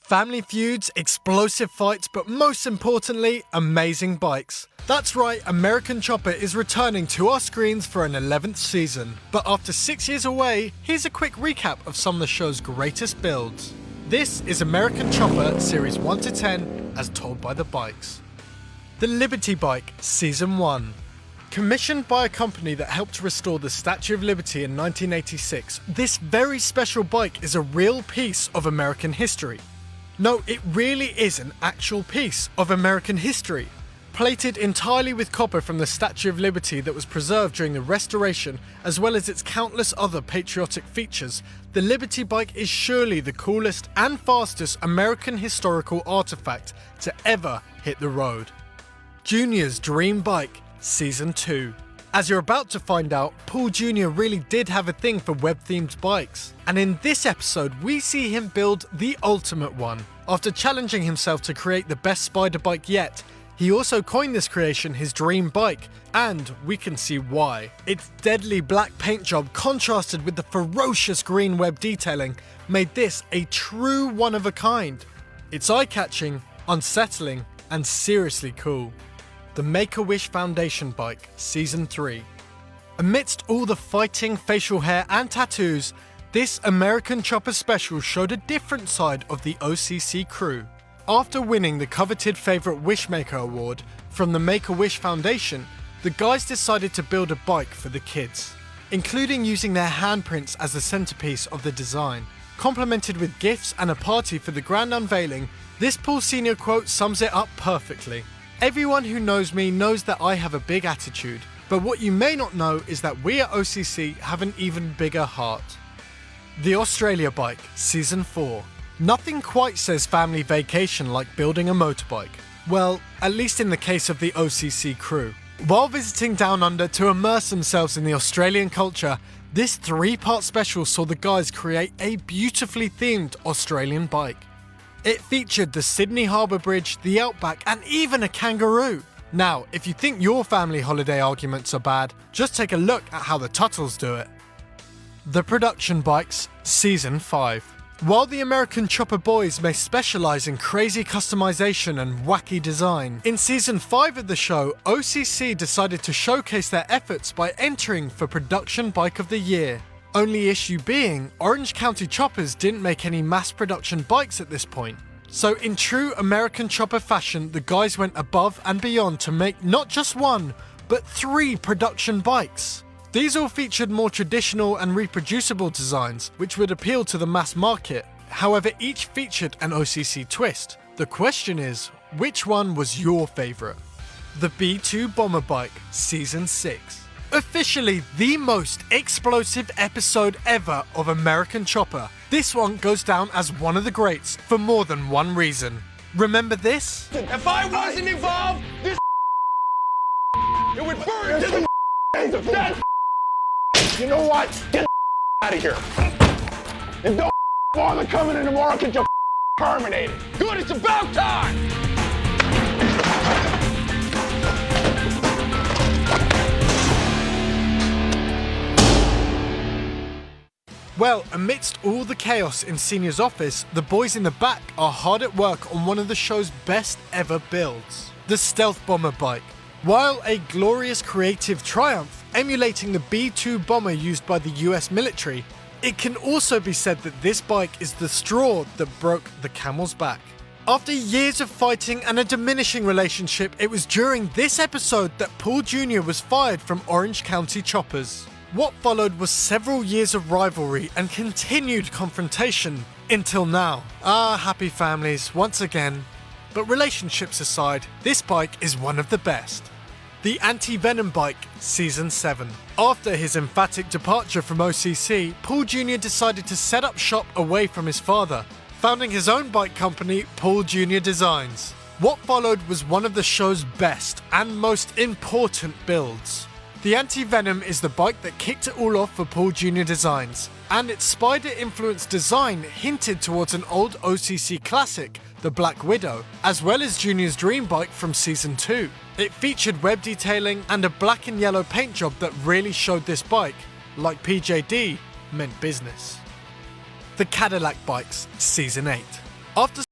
Family feuds, explosive fights, but most importantly, amazing bikes. That's right, American Chopper is returning to our screens for an 11th season. But after 6 years away, here's a quick recap of some of the show's greatest builds. This is American Chopper Series 1 to 10 as told by the bikes. The Liberty Bike Season 1. Commissioned by a company that helped restore the Statue of Liberty in 1986, this very special bike is a real piece of American history. No, it really is an actual piece of American history. Plated entirely with copper from the Statue of Liberty that was preserved during the restoration, as well as its countless other patriotic features, the Liberty Bike is surely the coolest and fastest American historical artifact to ever hit the road. Junior's Dream Bike Season 2. As you're about to find out, Paul Jr. really did have a thing for web-themed bikes. And in this episode, we see him build the ultimate one. After challenging himself to create the best spider bike yet, he also coined this creation his dream bike, and we can see why. Its deadly black paint job contrasted with the ferocious green web detailing made this a true one-of-a-kind. It's eye-catching, unsettling, and seriously cool. The Make-A-Wish Foundation Bike Season 3. Amidst all the fighting, facial hair and tattoos, this American Chopper special showed a different side of the OCC crew. After winning the coveted Favorite Wishmaker Award from the Make-A-Wish Foundation, the guys decided to build a bike for the kids, including using their handprints as the centerpiece of the design. Complemented with gifts and a party for the grand unveiling, this Paul Sr. quote sums it up perfectly. Everyone who knows me knows that I have a big attitude, but what you may not know is that we at OCC have an even bigger heart. The Australia Bike Season 4. Nothing quite says family vacation like building a motorbike. Well, at least in the case of the OCC crew. While visiting Down Under to immerse themselves in the Australian culture, this 3-part special saw the guys create a beautifully themed Australian bike. It featured the Sydney Harbour Bridge, the Outback, and even a kangaroo. Now, if you think your family holiday arguments are bad, just take a look at how the Tuttles do it. The Production Bikes Season 5. While the American Chopper boys may specialise in crazy customization and wacky design, in Season 5 of the show, OCC decided to showcase their efforts by entering for Production Bike of the Year. Only issue being, Orange County Choppers didn't make any mass production bikes at this point. So in true American Chopper fashion, the guys went above and beyond to make not just one, but 3 production bikes. These all featured more traditional and reproducible designs, which would appeal to the mass market. However, each featured an OCC twist. The question is, which one was your favourite? The B2 Bomber Bike Season 6. Officially the most explosive episode ever of American Chopper. This one goes down as one of the greats for more than one reason. Remember this? If I wasn't involved, this it would burn to the You know what? Get out of here. And don't bother coming in tomorrow because you're terminated. Good, it's about time! Well, amidst all the chaos in Senior's office, the boys in the back are hard at work on one of the show's best ever builds, the Stealth Bomber Bike. While a glorious creative triumph emulating the B-2 bomber used by the US military, it can also be said that this bike is the straw that broke the camel's back. After years of fighting and a diminishing relationship, it was during this episode that Paul Jr. was fired from Orange County Choppers. What followed was several years of rivalry and continued confrontation until now. Happy families once again. But relationships aside, this bike is one of the best. The Anti-Venom Bike Season 7. After his emphatic departure from OCC, Paul Jr. decided to set up shop away from his father, founding his own bike company, Paul Jr. Designs. What followed was one of the show's best and most important builds. The Anti-Venom is the bike that kicked it all off for Paul Jr. Designs, and its spider-influenced design hinted towards an old OCC classic, the Black Widow, as well as Junior's dream bike from Season 2. It featured web detailing and a black and yellow paint job that really showed this bike, like PJD, meant business. The Cadillac Bikes Season 8. After